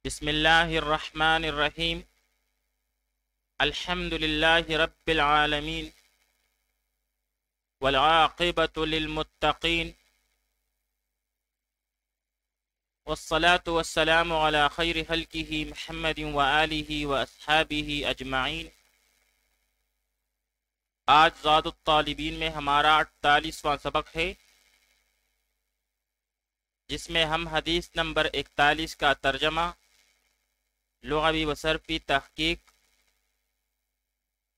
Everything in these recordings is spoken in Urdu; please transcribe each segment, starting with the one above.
بسم اللہ الرحمن الرحیم الحمد للہ رب العالمین والعاقبۃ للمتقین والصلاة والسلام علی خیر خلقہ محمد وآلہ واصحابہ اجمعین۔ آج زاد الطالبین میں ہمارا 48واں سبق ہے، جس میں ہم حدیث نمبر 41 کا ترجمہ، لغوی و صرفی تحقیق،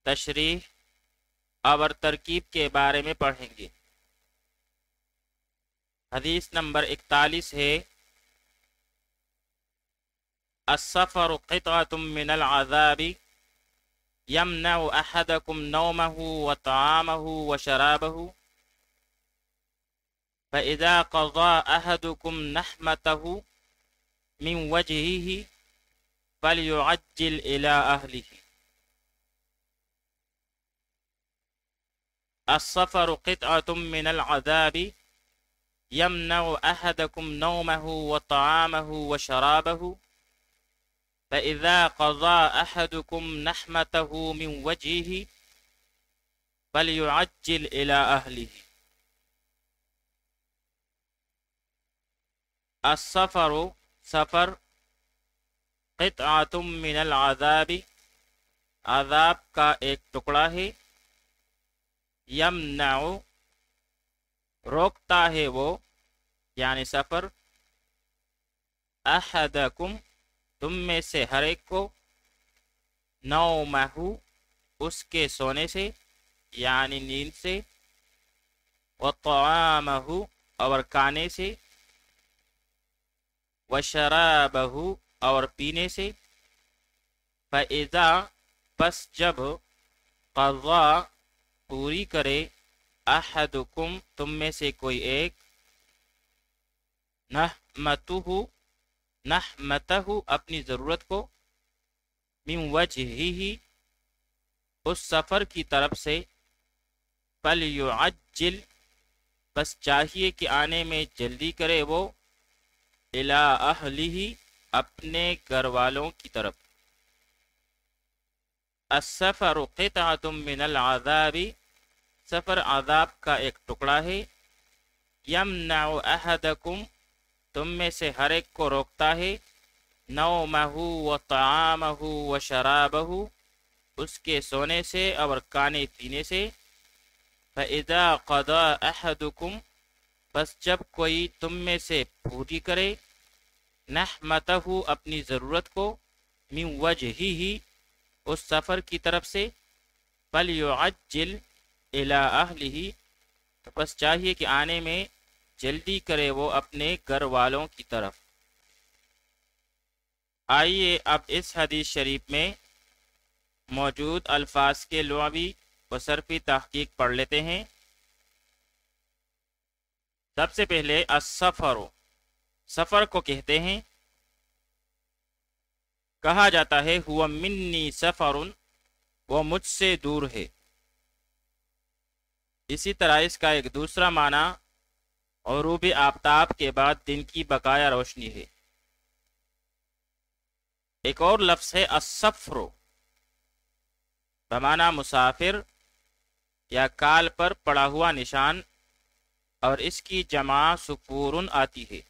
تشریح اور ترکیب کے بارے میں پڑھیں گے۔ حدیث نمبر 41 ہے: السفر قطعة من العذاب يمنع أحدكم نومه وطعامه وشرابه فإذا قضى أحدكم نحمته من وجهه فليعجل إلى أهله۔ السفر قطعة من العذاب يمنع أحدكم نومه وطعامه وشرابه فإذا قضى أحدكم نحمته من وجهه فليعجل إلى أهله۔ السفر سفر، قطعة من العذاب عذاب کا ایک ٹکڑا ہے، یمنع روکتا ہے وہ یعنی سفر، احدکم تم میں سے ہر ایک کو، نومہ اس کے سونے سے یعنی نیند سے، وطعامہ اور کھانے سے، وشرابہ اور پینے سے، فَإِذَا پس جب، قضا پوری کرے، احدکم تم میں سے کوئی ایک، نحمتہ اپنی ضرورت کو، من وجہہ اس سفر کی طرف سے، فلیعجل بس چاہیے کہ آنے میں جلدی کرے وہ، الی اہلہ اپنے گھر والوں کی طرف۔ السفر قطعة من العذاب سفر عذاب کا ایک ٹکڑا ہے، یمنع احدکم تم میں سے ہر ایک کو روکتا ہے، نومہ وطعامہ وشرابہ اس کے سونے سے اور کھانے پینے سے، فَإِذَا قَضَى أَحَدُكُمْ بس جب کوئی تم میں سے پوری کرے، نحمتہ اپنی ضرورت کو، من وجہہ اس سفر کی طرف سے، فَلْيُعَجِّلْ إِلَىٰ أَهْلِهِ تو بس چاہیے کہ آنے میں جلدی کرے وہ اپنے گھر والوں کی طرف۔ آئیے اب اس حدیث شریف میں موجود الفاظ کے لغوی و صرفی تحقیق پڑھ لیتے ہیں۔ سب سے پہلے السفر، سفر کو کہتے ہیں، کہا جاتا ہے ہوا منی سفر وہ مجھ سے دور ہے۔ اسی طرح اس کا ایک دوسرا معنی غروب آفتاب کے بعد دن کی بقایا روشنی ہے۔ ایک اور لفظ ہے السفر بمعنی مسافر یا کال پر پڑا ہوا نشان، اور اس کی جمع سفورن آتی ہے۔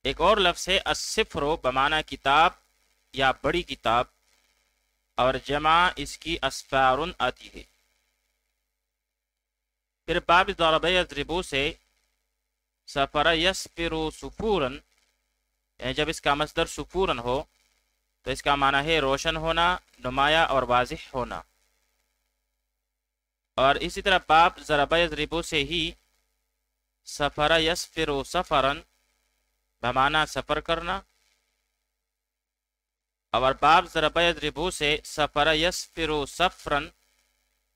ایک اور لفظ ہے السفر بمعنی کتاب یا بڑی کتاب، اور جمع اس کی اسفارن آتی ہے۔ پھر باب ضرب یضرب سے سفر یسفر سفورن، یعنی جب اس کا مصدر سفورن ہو تو اس کا معنی ہے روشن ہونا، نمایاں اور واضح ہونا۔ اور اسی طرح باب ضرب یضرب سے ہی سفر یسفر سفرن بمعنی سفر کرنا، اور باب ضرب یضرب سے سفر یسفر سفرن،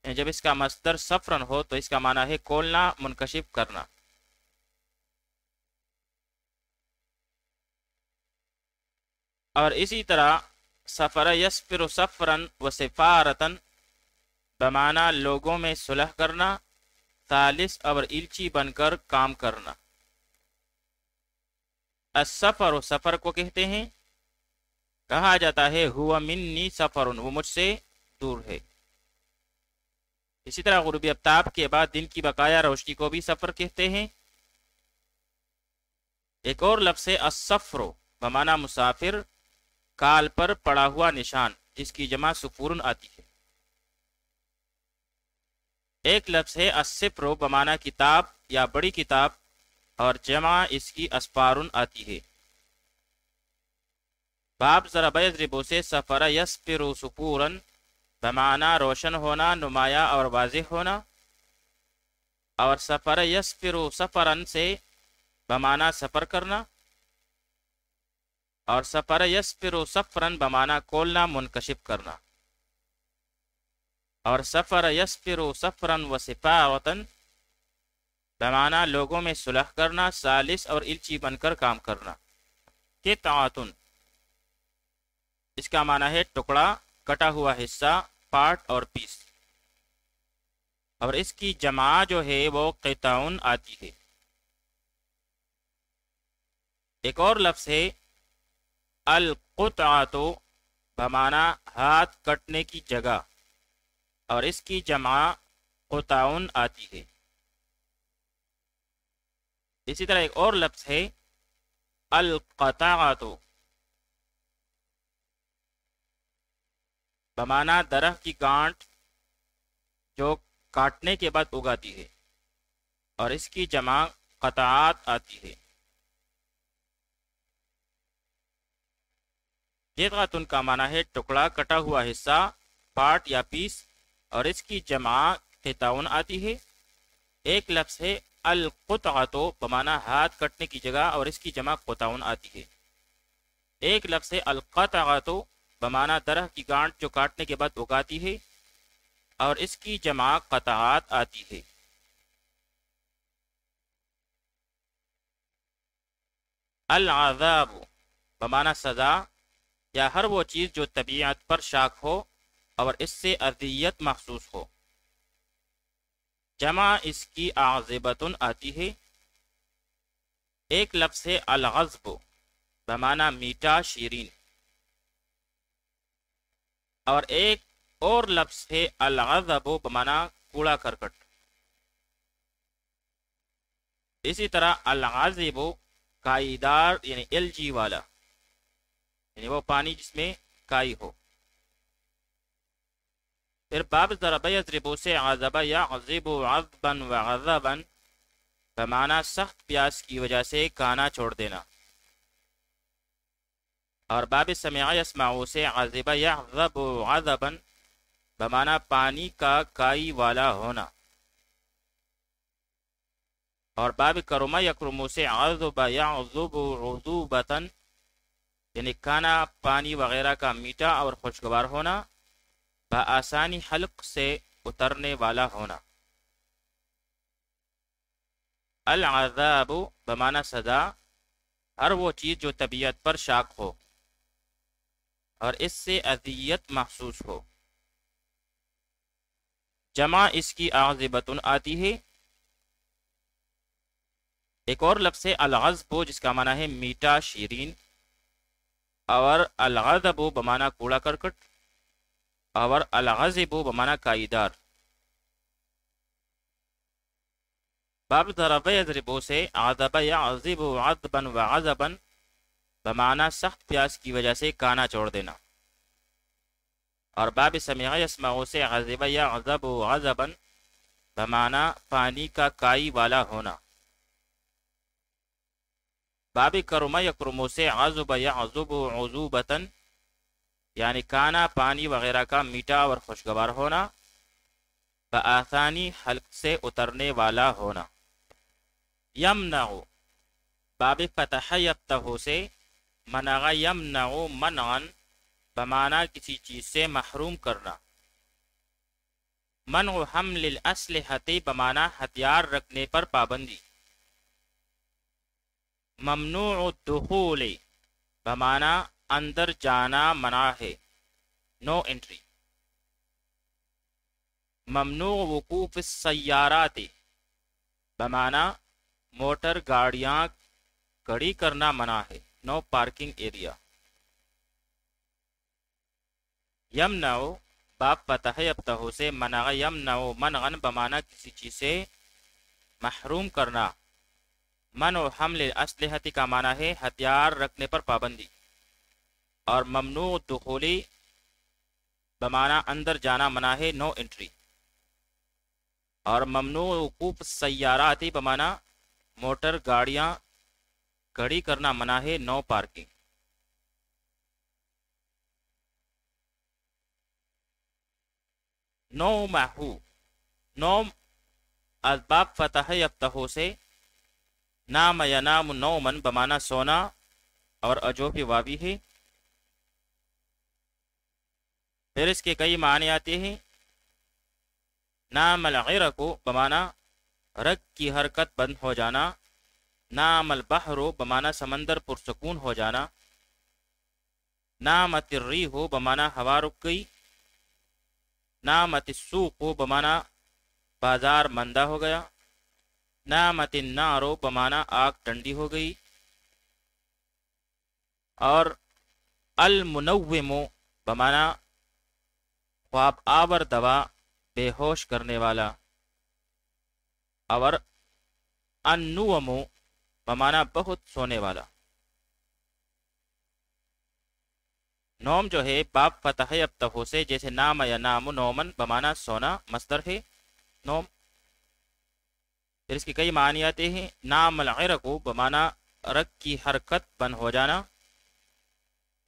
جب اس کا مصدر سفرن ہو تو اس کا معنی ہے کھولنا، منکشف کرنا۔ اور اسی طرح سفر یسفر سفرن و سفارتن بمعنی لوگوں میں صلح کرنا، ثالث اور الچی بن کر کام کرنا۔ السفر و سفر کو کہتے ہیں، کہا جاتا ہے ہوا منی سفر، وہ مجھ سے دور ہے۔ اسی طرح غروب آفتاب کے بعد دن کی بقایا روشنی کو بھی سفر کہتے ہیں۔ ایک اور لفظ ہے السفر بمعنی مسافر، کال پر پڑا ہوا نشان، جس کی جمع سفورن آتی ہے۔ ایک لفظ ہے السفر بمعنی کتاب یا بڑی کتاب، اور جمع اس کی اسفارن آتی ہے۔ باب ضرب یضرب سے سفر یسفر سفورن بمعنی روشن ہونا، نمایاں اور واضح ہونا، اور سفر یسفر سفرن سے بمعنی سفر کرنا، اور سفر یسفر سفرن بمعنی کھولنا، منکشف کرنا، اور سفر یسفر سفرن و سفارتن بمعنی لوگوں میں صلح کرنا، سالس اور الچی بن کر کام کرنا۔ قطعۃ اس کا معنی ہے ٹکڑا، کٹا ہوا حصہ، پارٹ اور پیس، اور اس کی جمع جو ہے وہ قطعن آتی ہے۔ ایک اور لفظ ہے القطعۃ بمعنی ہاتھ کٹنے کی جگہ، اور اس کی جمع قطعن آتی ہے۔ اسی طرح ایک اور لفظ ہے القطعۃ بمعنی درخت کی گانٹ جو کاٹنے کے بعد اگاتی ہے، اور اس کی جمع قطعات آتی ہے۔ قطعۃ کا معنی ہے ٹکڑا، کٹا ہوا حصہ، پارٹ یا پیس، اور اس کی جمع قطعن آتی ہے۔ ایک لفظ ہے القطعۃ بمعنی ہاتھ کٹنے کی جگہ، اور اس کی جمع قطعن آتی ہے۔ ایک لفظ ہے القطعۃ بمعنی درخت کی گانٹ جو کاٹنے کے بعد اگاتی ہے، اور اس کی جمع قطعات آتی ہے۔ العذاب بمعنی سزا یا ہر وہ چیز جو طبیعت پر شاک ہو اور اس سے اذیت محسوس ہو، جمع اس کی عاذبتن آتی ہے۔ ایک لفظ ہے الغضب بمعنی میٹھا، شیرین، اور ایک اور لفظ ہے الغضب بمعنی کوڑا کرکٹ۔ اسی طرح الغاضب کائی دار یعنی الجی والا، یعنی وہ پانی جس میں کائی ہو۔ پھر باب ضرب یضرب سے عذب یعذب عذبا وعذبا بمعنی سخت پیاس کی وجہ سے کھانا چھوڑ دینا، اور باب سمع یسمع سے عذب یعذب عذبا بمعنی پانی کا کائی والا ہونا، اور باب کرم یکرم سے عذب یعذب عذوبتا یعنی کھانا پانی وغیرہ کا میٹھا اور خوشگوار ہونا، بآسانی حلق سے اترنے والا ہونا۔ العذاب بمعنی سزا، ہر وہ چیز جو طبیعت پر شاک ہو اور اس سے اذیت محسوس ہو، جمع اس کی عاذبتن آتی ہے۔ ایک اور لفظ ہے الغضب جس کا معنی ہے میٹھا، شیرین، اور الغضب بمعنی کوڑا کرکٹ، اور الغضب بمعنی کائیدار۔ باب ضرب یضرب سے عذب یعذب عذبا وعذبا بمعنی سخت پیاس کی وجہ سے کھانا چھوڑ دینا، اور باب سمع یسمع سے عذب یعذب عذبا بمعنی پانی کا کائی والا ہونا۔ باب کرم یکرم سے عذب یعذب عذوبتا یعنی کھانا پانی وغیرہ کا میٹھا اور خوشگوار ہونا، بآسانی حلق سے اترنے والا ہونا۔ یمنع باب فتح یفتح سے منع یمنع منعا بمعنی کسی چیز سے محروم کرنا، منع حمل الاسلحۃ بمعنی ہتھیار رکھنے پر پابندی، ممنوع الدخول بمعنی اندر جانا منع ہے، نو انٹری، ممنوع وقوف السیارات بمعنی موٹر گاڑیاں کھڑی کرنا منع ہے، نو پارکنگ ایریا۔ یمنعو باب فتح یفتح سے منع، یمنعو منعن بمانا کسی چیز سے محروم کرنا، منع حمل اسلحتی کا معنی ہے ہتھیار رکھنے پر پابندی، اور ممنوع دخولی بمانا اندر جانا منع ہے، نو انٹری، اور ممنوع وقوف سیاراتی بمانا موٹر گاڑیاں کھڑی کرنا منع ہے، نو پارکنگ۔ نومہو، نوم اسباب فتح یفتح سے نام ینام نومن بمانا سونا اور اجوفی واوی ہے۔ پھر اس کے کئی معنی آتے ہیں۔ نام العرق بمانا رگ کی حرکت بند ہو جانا، نام البحر بمانا سمندر پرسکون ہو جانا، نامت الریح بمانا ہوا رک گئی، نامت السوق بمانا بازار مندہ ہو گیا، نامت النار بمانا آگ ٹھنڈی ہو گئی، اور المنوم بمانا خواب آور دوا بے ہوش کرنے والا، اور النوم بمانا بہت سونے والا۔ نوم جو ہے باب فتح یفتح سے، جیسے نام یا نام نومن بمانا سونا مصدر ہے نوم۔ پھر اس کے کئی معنی آتے ہیں۔ نام العرق بمانا رگ کی حرکت بند ہو جانا،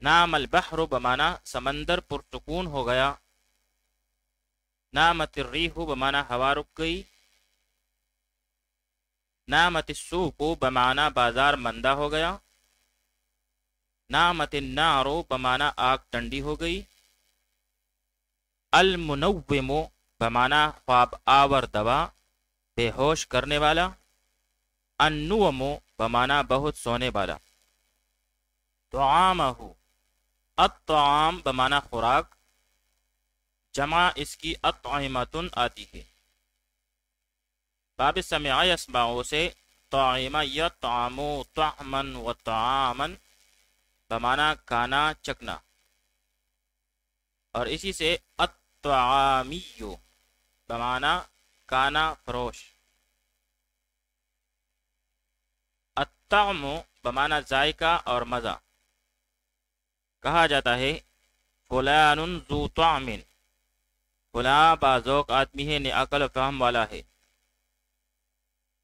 نام البحر بمانا سمندر پرسکون ہو گیا، نامت الریح بمانا ہوا رک گئی، نامت السوق بمانا بازار مندہ ہو گیا، نامت النار بمانا آگ ٹھنڈی ہو گئی، المنوم بمانا خواب آور دوا بے ہوش کرنے والا، النوم بمانا بہت سونے والا۔ طعامہ، الطعام بمانا خوراک، جمع اس کی اطعمتن آتی ہے۔ باب سمع یسمعو سے طعم یطعم طعما و طعاما بمانا کھانا چکنا، اور اسی سے الطعامی بمانا کھانا فروش، الطعم بمانا ذائقہ اور مزہ۔ کہا جاتا ہے فلان ذو طعم، فلاں بازوق آدمی ہے، نے عقل و فہم والا ہے،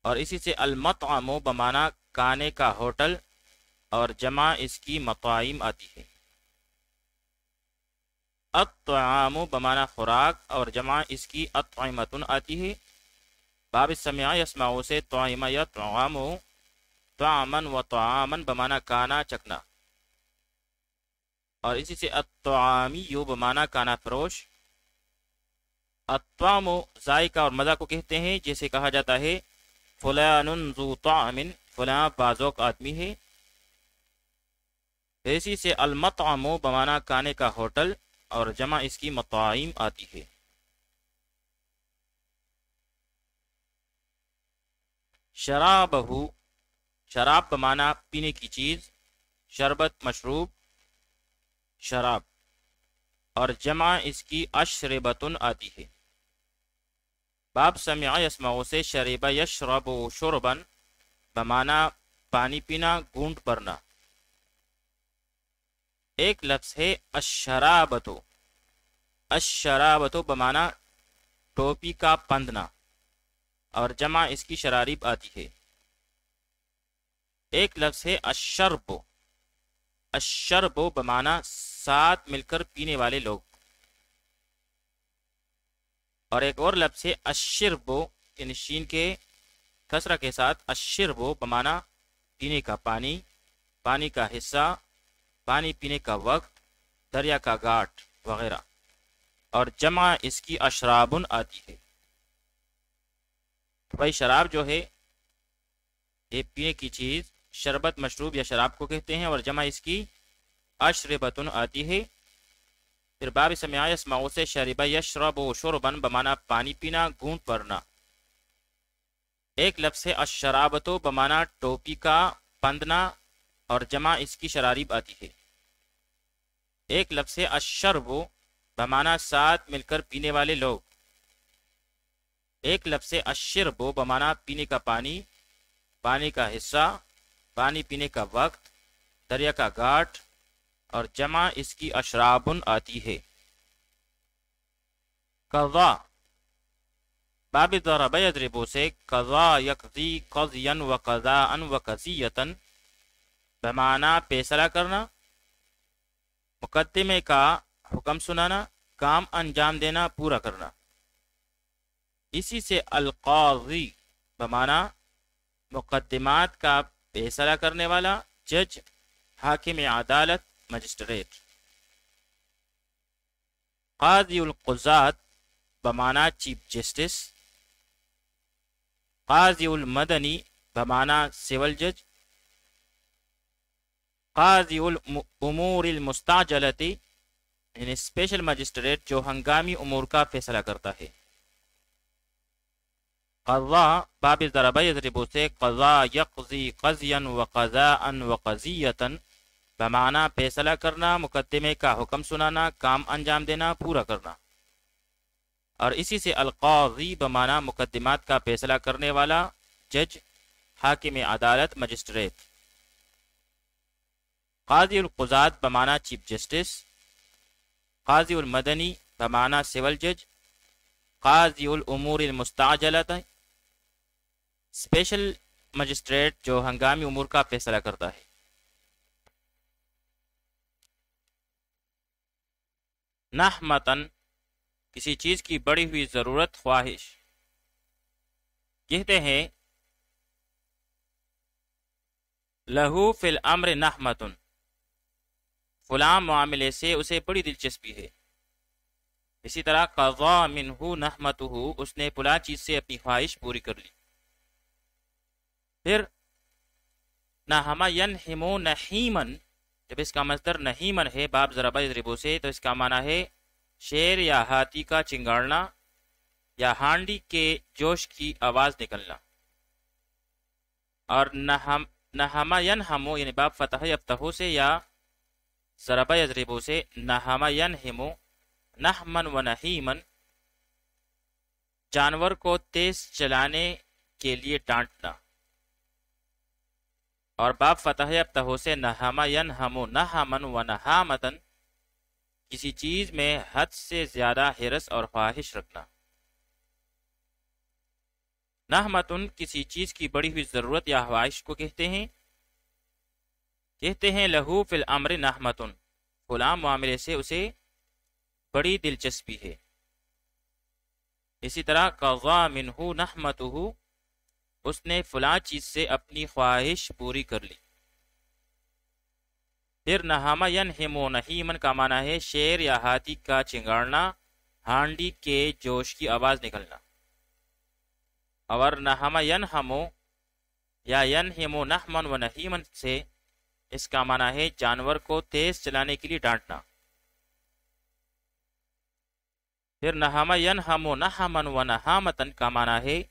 اور اسی سے المطعم بمانا کھانے کا ہوٹل، اور جمع اس کی مطاعم آتی ہے۔ الطعام بمانا خوراک، اور جمع اس کی اطعمتن آتی ہے۔ باب سمع یسمعو سے طعم یطعم طعما و طعاما بمانا کھانا چکنا، اور اسی سے الطعامی بمانا کھانا فروش۔ الطعم ذائقہ اور مزہ کو کہتے ہیں، جیسے کہا جاتا ہے فلان ذو طعم، فلاں بازوق آدمی ہے۔ اسی سے المطعم بمانا کھانے کا ہوٹل، اور جمع اس کی مطاعم آتی ہے۔ شرابہ، شراب بمانا پینے کی چیز، شربت مشروب، شراب، اور جمع اس کی اشربتن آتی ہے۔ باب سمع یسمعو سے شرب یشرب شربن بمانا پانی پینا، گونٹ بھرنا۔ ایک لفظ ہے الشرابتو، الشرابتو بمانا ٹوپی کا پندنا، اور جمع اس کی شرارب آتی ہے۔ ایک لفظ ہے الشرب، الشرب بمانا ساتھ مل کر پینے والے لوگ، اور ایک اور لفظ ہے الشرب، یعنی شین کے کسرہ کے ساتھ، الشرب بمانا پینے کا پانی، پانی کا حصہ، پانی پینے کا وقت، دریا کا گھاٹ وغیرہ، اور جمع اس کی اشرابن آتی ہے۔ بھائی شراب جو ہے یہ پینے کی چیز، شربت مشروب یا شراب کو کہتے ہیں، اور جمع اس کی اشربتن آتی ہے۔ پھر باب سمع یسمعو سے شرب یشرب شربن بمانا پانی پینا، گونٹ بھرنا۔ ایک لفظ ہے الشرابتو بمانا ٹوپی کا بندنا اور جمع اس کی شرارب آتی ہے۔ ایک لفظ الشرب بمعنی ساتھ مل کر پینے والے لوگ، ایک لفظ الشرب بمعنی پینے کا پانی، پانی کا حصہ، پانی پینے کا وقت، دریا کا گھاٹ، اور جمع اس کی اشرابن آتی ہے۔ قضا باب ضرب یضرب سے قضا یقضی قضیا و قضاء و قضیتا بمعنی فیصلہ کرنا، مقدمے کا حکم سنانا، کام انجام دینا، پورا کرنا۔ اسی سے القاضی بمعنی مقدمات کا فیصلہ کرنے والا، جج، حاکم عدالت، مجسٹریٹ۔ قاضی القضات بمعنی چیف جسٹس، قاضی المدنی بمعنی سول جج، قاضی الامور المستعجلتی یعنی اسپیشل مجسٹریٹ جو ہنگامی امور کا فیصلہ کرتا ہے۔ قضا باب ضرب یضرب سے قضا یقضی قضیا و قضاء و قضیتا بمعنی فیصلہ کرنا، مقدمے کا حکم سنانا، کام انجام دینا، پورا کرنا۔ اور اسی سے القاضی بمعنی مقدمات کا فیصلہ کرنے والا، جج، حاکم عدالت، مجسٹریٹ۔ قاضی القضات بمعنی چیف جسٹس، قاضی المدنی بمعنی سول جج، قاضی الامور المستعجلت اسپیشل مجسٹریٹ جو ہنگامی امور کا فیصلہ کرتا ہے۔ نحمتن کسی چیز کی بڑی ہوئی ضرورت، خواہش۔ کہتے ہیں لہو فی الامر نحمتن فلاں معاملے سے اسے بڑی دلچسپی ہے۔ اسی طرح قضا منہ نحمتہ اس نے فلاں چیز سے اپنی خواہش پوری کر لی۔ پھر نحم ینحم نحیمن جب اس کا مصدر نحیمن ہے باب ضرب یضرب سے تو اس کا معنی ہے شیر یا ہاتھی کا چنگاڑنا یا ہانڈی کے جوش کی آواز نکلنا۔ اور نحم ینحم یعنی باب فتح یفتح سے یا ضرب یضرب سے نحم ینحم نحمن و نحیمن جانور کو تیز چلانے کے لیے ڈانٹنا، اور باب فتح یفتح سے نحم ینحم نحمن و نحامتن کسی چیز میں حد سے زیادہ حرص اور خواہش رکھنا۔ نحمتن کسی چیز کی بڑی ہوئی ضرورت یا خواہش کو کہتے ہیں لہو فی الامر نحمتن فلاں معاملے سے اسے بڑی دلچسپی ہے۔ اسی طرح قضا منہ نحمتہ اس نے فلاں چیز سے اپنی خواہش پوری کر لی۔ پھر نحم ینحم نحیمن کا معنی ہے شیر یا ہاتھی کا چنگاڑنا، ہانڈی کے جوش کی آواز نکلنا۔ اور نحم ینحم یا ینحم نحمن و نحیمن سے اس کا معنی ہے جانور کو تیز چلانے کے لیے ڈانٹنا۔ پھر نحم ینحم نحمن و نحامتن کا معنی ہے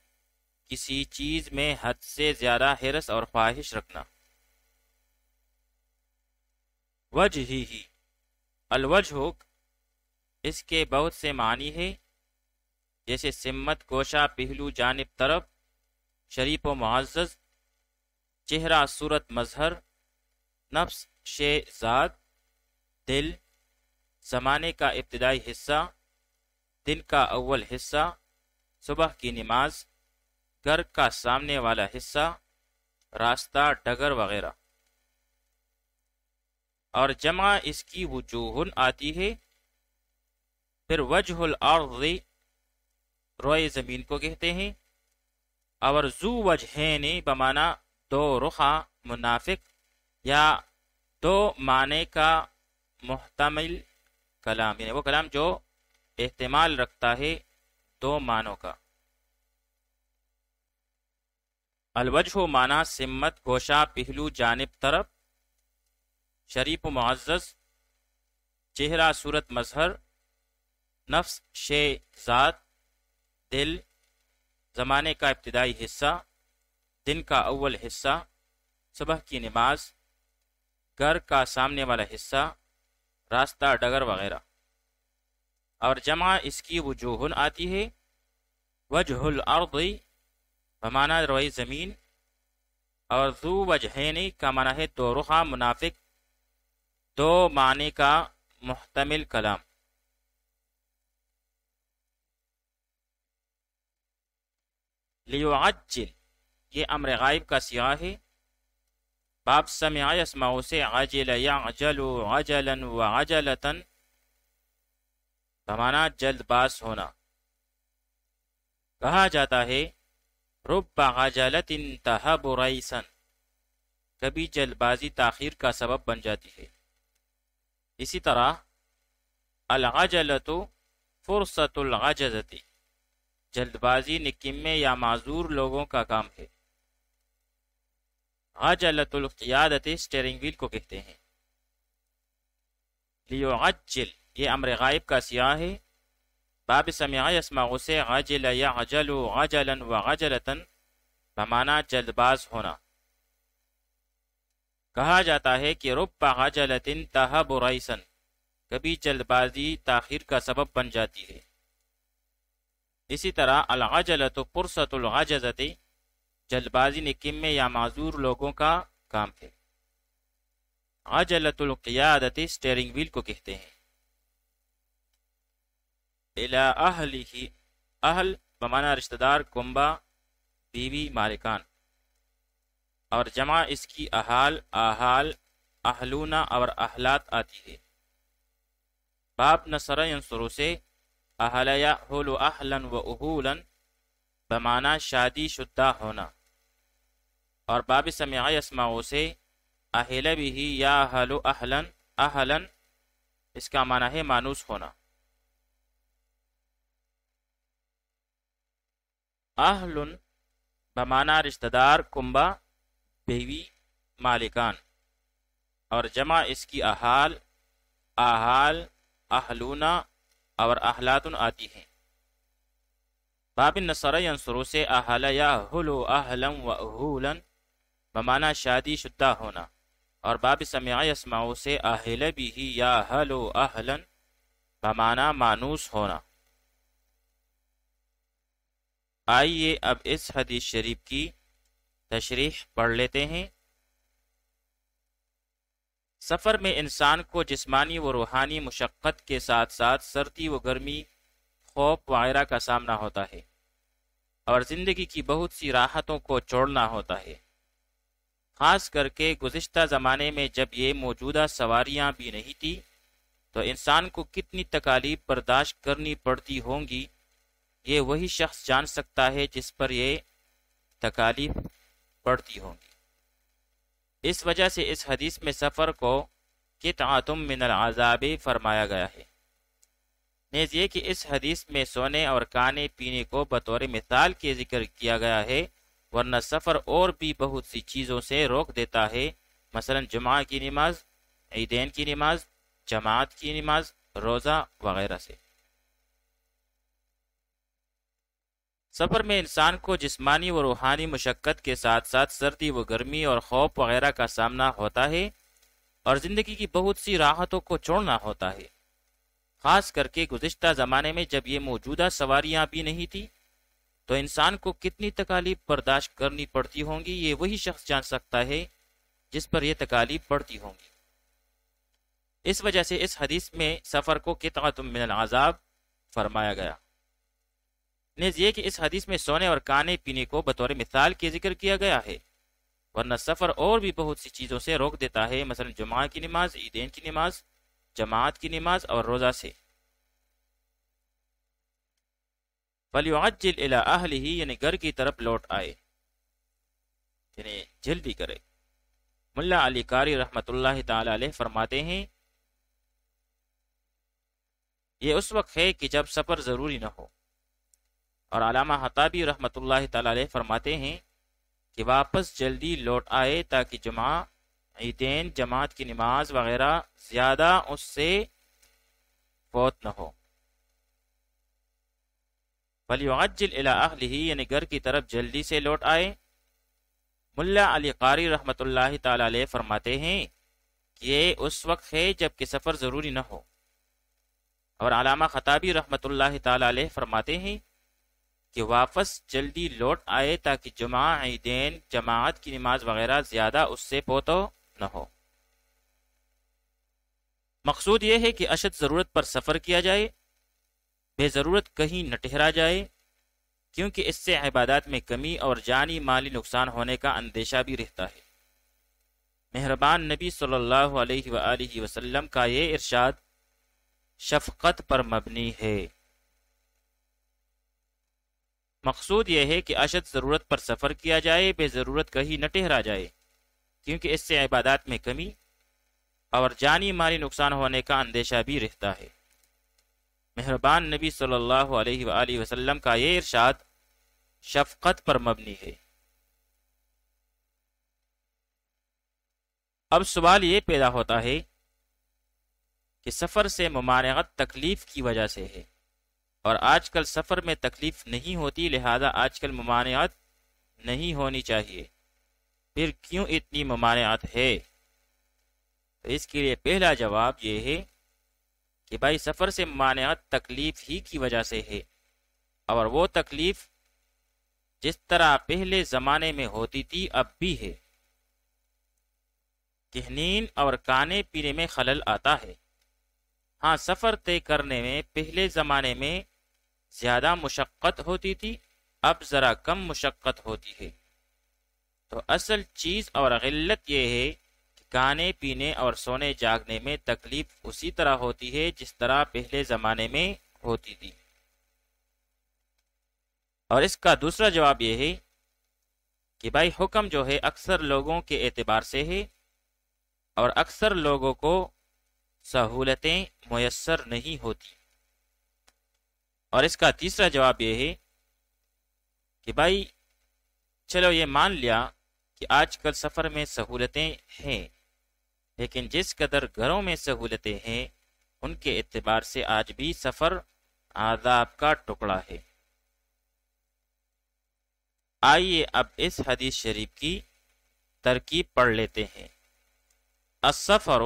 کسی چیز میں حد سے زیادہ حرص اور خواہش رکھنا۔ وجہہ الوجہ اس کے بہت سے معنی ہے، جیسے سمت، گوشہ، پہلو، جانب، طرف، شریف و معزز، چہرہ، صورت، مظہر، نفس، شے، ذات، دل، زمانے کا ابتدائی حصہ، دن کا اول حصہ، صبح کی نماز، گھر کا سامنے والا حصہ، راستہ، ڈگر وغیرہ۔ اور جمع اس کی وجوہن آتی ہے۔ پھر وجہ الارض روئے زمین کو کہتے ہیں، اور ذو وجہین بمانا دو رخا منافق یا دو معنی کا محتمل کلام، یعنی وہ کلام جو احتمال رکھتا ہے دو معنوں کا۔ الوجہ معنی سمت، گوشہ، پہلو، جانب، طرف، شریف و معزز، چہرہ، صورت، مظہر، نفس، شے، ذات، دل، زمانے کا ابتدائی حصہ، دن کا اول حصہ، صبح کی نماز، گھر کا سامنے والا حصہ، راستہ، ڈگر وغیرہ۔ اور جمع اس کی وجوہن آتی ہے، وجہ الارض بمعنی روئی زمین، اور ذو وجہین کا معنی ہے دو رخا، منافق، دو معنی کا محتمل کلام۔ لیعجل یہ امر غائب کا صیغہ ہے۔ باب سمع یسمع سے عجل یعجل عجلا وعجلتا بمعنی جلد باز ہونا۔ کہا جاتا ہے رب عجلت تہب ریسا، کبھی جلد بازی تاخیر کا سبب بن جاتی ہے۔ اسی طرح العجلت فرصت العجزت، جلد بازی نکمے یا معذور لوگوں کا کام ہے۔ عجلت القیادت اسٹیئرنگ ویل کو کہتے ہیں۔ لیعجل یہ امر غائب کا صیغہ ہے۔ باب سمع یسمع سے عجل یعجل عجلا وعجلتا بمعنی جلد باز ہونا۔ کہا جاتا ہے کہ رب عجلت تہب ریسا، کبھی جلد بازی تاخیر کا سبب بن جاتی ہے۔ اسی طرح العجلت فرصت العجزت، جلد بازی نکمے یا معذور لوگوں کا کام ہے۔ عجلت القیادت اسٹیئرنگ ویل کو کہتے ہیں۔ الی اہلہ، اہل بمعنی رشتہ دار، کنبہ، بیوی، مالکان، اور جمع اس کی احال، آحال، اہلونا اور اہلات آتی ہے۔ باب نصر ینصر سے اہل یأہل اہلا و اہولا بمعنی شادی شدہ ہونا۔ اور باب سمع یسمع سے اہل بھی یاہل اہلا، اہلا اس کا معنی ہے مانوس ہونا۔ اہل بمعنی رشتہ دار، کنبہ، بیوی، مالکان، اور جمع اس کی احال، آحال، اہلونا اور اہلات آتی ہیں۔ باب نصر ینصر سے اہل یاہل اہلا و اہولا بمعنی شادی شدہ ہونا۔ اور باب سمع یسمع سے اہل بھی یاہل اہلا بمعنی مانوس ہونا۔ آئیے اب اس حدیث شریف کی تشریح پڑھ لیتے ہیں۔ سفر میں انسان کو جسمانی و روحانی مشقت کے ساتھ ساتھ سردی و گرمی، خوف وغیرہ کا سامنا ہوتا ہے، اور زندگی کی بہت سی راحتوں کو چھوڑنا ہوتا ہے۔ خاص کر کے گزشتہ زمانے میں جب یہ موجودہ سواریاں بھی نہیں تھی تو انسان کو کتنی تکالیف برداشت کرنی پڑتی ہوں گی، یہ وہی شخص جان سکتا ہے جس پر یہ تکالیف پڑتی ہوں گی۔ اس وجہ سے اس حدیث میں سفر کو قطعۃ من العذاب فرمایا گیا ہے۔ نیز یہ کہ اس حدیث میں سونے اور کھانے پینے کو بطور مثال کے ذکر کیا گیا ہے، ورنہ سفر اور بھی بہت سی چیزوں سے روک دیتا ہے، مثلا جمعہ کی نماز، عیدین کی نماز، جماعت کی نماز، روزہ وغیرہ سے۔ سفر میں انسان کو جسمانی و روحانی مشقت کے ساتھ ساتھ سردی و گرمی اور خوف وغیرہ کا سامنا ہوتا ہے، اور زندگی کی بہت سی راحتوں کو چھوڑنا ہوتا ہے۔ خاص کر کے گزشتہ زمانے میں جب یہ موجودہ سواریاں بھی نہیں تھی تو انسان کو کتنی تکالیف برداشت کرنی پڑتی ہوں گی، یہ وہی شخص جان سکتا ہے جس پر یہ تکالیف پڑتی ہوں گی۔ اس وجہ سے اس حدیث میں سفر کو قطعۃ من العذاب فرمایا گیا۔ نیز یہ کہ اس حدیث میں سونے اور کھانے پینے کو بطور مثال کے ذکر کیا گیا ہے، ورنہ سفر اور بھی بہت سی چیزوں سے روک دیتا ہے، مثلا جمعہ کی نماز، عیدین کی نماز، جماعت کی نماز اور روزہ سے۔ فَلْيُعَجِّلْ إِلَىٰ أَهْلِهِ یعنی گھر کی طرف لوٹ آئے، یعنی جلدی کرے۔ ملا علی قاری رحمت اللہ تعالی علیہ فرماتے ہیں یہ اس وقت ہے کہ جب سفر ضروری نہ ہو، اور علامہ حطابی رحمت اللہ تعالی علیہ فرماتے ہیں کہ واپس جلدی لوٹ آئے تاکہ جمعہ، عیدین، جماعت کی نماز وغیرہ زیادہ اس سے فوت نہ ہو۔ فَلْيُعَجِّلْ إِلَىٰ أَهْلِهِ یعنی گھر کی طرف جلدی سے لوٹ آئے۔ ملا علی قاری رحمۃ اللہ تعالی علیہ فرماتے ہیں کہ یہ اس وقت ہے جب کہ سفر ضروری نہ ہو، اور علامہ خطابی رحمۃ اللہ تعالی علیہ فرماتے ہیں کہ واپس جلدی لوٹ آئے تاکہ جمعہ عیدین جماعت کی نماز وغیرہ زیادہ اس سے پوتو نہ ہو۔ مقصود یہ ہے کہ اشد ضرورت پر سفر کیا جائے، بے ضرورت کہیں نہ ٹھہرا جائے، کیونکہ اس سے عبادات میں کمی اور جانی مالی نقصان ہونے کا اندیشہ بھی رہتا ہے۔ مہربان نبی صلی اللہ علیہ وآلہ وسلم کا یہ ارشاد شفقت پر مبنی ہے۔ مقصود یہ ہے کہ اشد ضرورت پر سفر کیا جائے، بے ضرورت کہیں نہ ٹھہرا جائے، کیونکہ اس سے عبادات میں کمی اور جانی مالی نقصان ہونے کا اندیشہ بھی رہتا ہے۔ مہربان نبی صلی اللہ علیہ وآلہ وسلم کا یہ ارشاد شفقت پر مبنی ہے۔ اب سوال یہ پیدا ہوتا ہے کہ سفر سے ممانعت تکلیف کی وجہ سے ہے، اور آج کل سفر میں تکلیف نہیں ہوتی، لہذا آج کل ممانعت نہیں ہونی چاہیے، پھر کیوں اتنی ممانعت ہے؟ تو اس کے لیے پہلا جواب یہ ہے کہ بھائی سفر سے ممانعت تکلیف ہی کی وجہ سے ہے، اور وہ تکلیف جس طرح پہلے زمانے میں ہوتی تھی اب بھی ہے۔ کہنین اور کھانے پینے میں خلل آتا ہے۔ ہاں، سفر طے کرنے میں پہلے زمانے میں زیادہ مشقت ہوتی تھی، اب ذرا کم مشقت ہوتی ہے۔ تو اصل چیز اور غلت یہ ہے کہ کھانے پینے اور سونے جاگنے میں تکلیف اسی طرح ہوتی ہے جس طرح پہلے زمانے میں ہوتی تھی۔ اور اس کا دوسرا جواب یہ ہے کہ بھائی حکم جو ہے اکثر لوگوں کے اعتبار سے ہے، اور اکثر لوگوں کو سہولتیں میسر نہیں ہوتی۔ اور اس کا تیسرا جواب یہ ہے کہ بھائی چلو یہ مان لیا کہ آج کل سفر میں سہولتیں ہیں، لیکن جس قدر گھروں میں سہولتیں ہیں ان کے اعتبار سے آج بھی سفر عذاب کا ٹکڑا ہے۔ آئیے اب اس حدیث شریف کی ترکیب پڑھ لیتے ہیں۔ السفر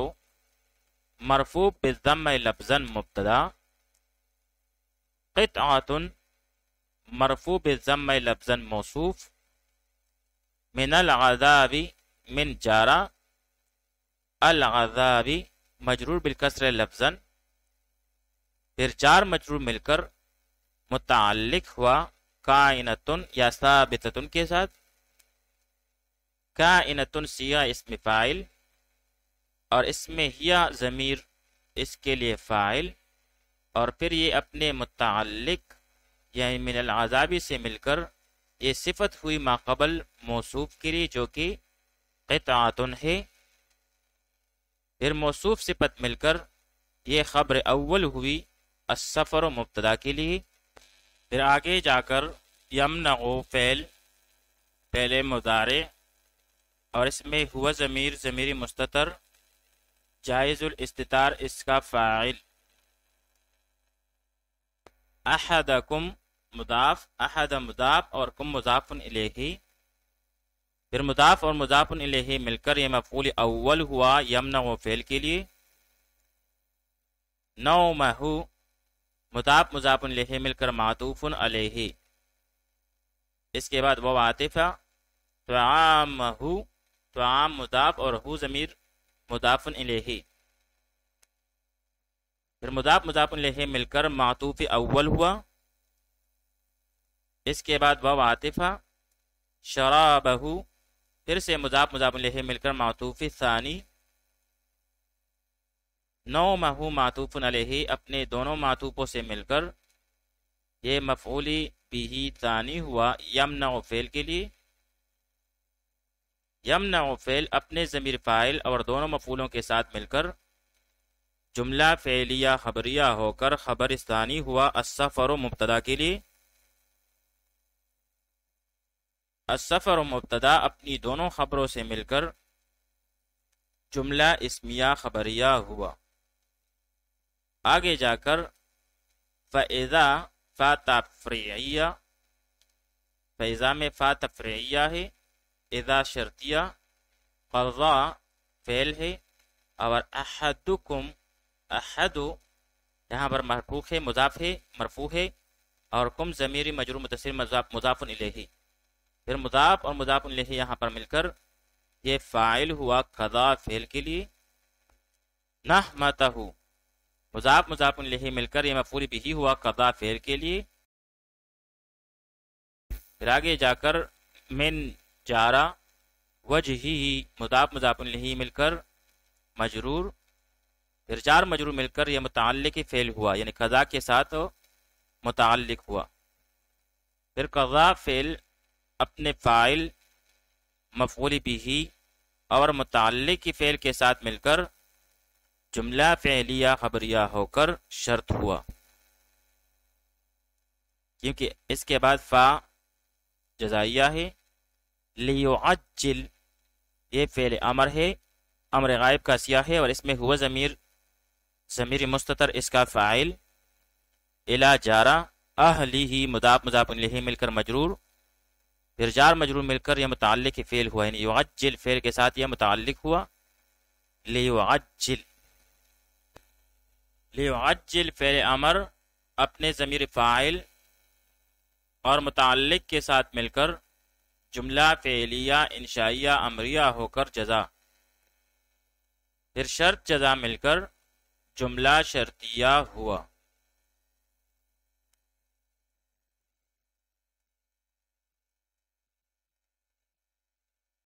مرفوع بالضم لفظا مبتدا، قطعۃ مرفوع بالضم لفظا موصوف، من العذاب من جارا، العذاب مجرور بالکسر لفظا، پھر چار مجرور مل کر متعلق ہوا کائنتن یا ثابتتن کے ساتھ۔ کائنتن صیغہ اسم فاعل، اور اس میں ہیا ضمیر اس کے لیے فاعل، اور پھر یہ اپنے متعلق یعنی من العذابی سے مل کر یہ صفت ہوئی ما قبل موصوف کے لیے جو کہ قطعاتن ہے، پھر موصوف صفت مل کر یہ خبر اول ہوئی السفر و مبتدا کے لیے، پھر آگے جا کر یمنع فعل پہلے مضارع، اور اس میں ہوا ضمیر ضمیر مستتر جائز الاستتار اس کا فاعل، احدکم مضاف، احد مضاف اور کم مضاف الیہ، پھر مضاف اور مضاف الیہ مل کر یہ مفعول اول ہوا یمنع فعل کے لیے، نومہ مضاف مضاف الیہ مل کر معطوف علیہ، اس کے بعد وہ عاطفہ، طعامہ طعام مضاف اور ہو ضمیر مضاف الیہ، پھر مضاف مضاف الیہ مل کر معطوف اول ہوا، اس کے بعد وہ عاطفہ، شرابہ پھر سے مضاف مضاف الیہ مل کر معطوف ثانی، نومہ معطوف علیہ اپنے دونوں معطوفوں سے مل کر یہ مفعولی بھی ثانی ہوا یمنع فعل کے لیے، یمنع فعل اپنے ضمیر فاعل اور دونوں مفعولوں کے ساتھ مل کر جملہ فعلیہ خبریہ ہو کر خبر ثانی ہوا السفر مبتدا کے لیے، السفر مبتدا اپنی دونوں خبروں سے مل کر جملہ اسمیہ خبریہ ہوا۔ آگے جا کر فَإِذَا فَا تفریعیہ، فَإِذَا میں فا تفریعیہ ہے، اذا شرطیہ، قضا فعل ہے، اور احدکم، احد یہاں پر مرفوع ہے، مضاف ہے، مرفوع ہے، اور کم ضمیر مجرور متصل مضاف الیہ، پھر مضاف اور مضاف الیہ یہاں پر مل کر یہ فاعل ہوا قضا فعل کے لیے، نحمتہ مضاف الیہ مل کر یہ مفعول بھی ہوا قضا فعل کے لیے، پھر آگے جا کر من جارا وجہی مضاف الیہ مل کر مجرور، پھر جار مجرور مل کر یہ متعلق فعل ہوا، یعنی قضا کے ساتھ متعلق ہوا، پھر قضا فعل اپنے فاعل مفعول بھی اور متعلق فعل کے ساتھ مل کر جملہ فعلیہ خبریہ ہو کر شرط ہوا، کیونکہ اس کے بعد فا جزائیہ ہے، لیعجل یہ فعل امر ہے، امر غائب کا سیاح ہے، اور اس میں ہوا ضمیر مستتر اس کا فاعل، الا جارا اہلی مضاف الیہ مل کر مجرور، پھر جار مجرور مل کر یہ متعلق فعل ہوا، یعنی یعجل فعل کے ساتھ یہ متعلق ہوا، لیعجل فعل امر اپنے ضمیر فاعل اور متعلق کے ساتھ مل کر جملہ فعلیہ انشائیہ امریہ ہو کر جزا، پھر شرط جزا مل کر جملہ شرطیہ ہوا۔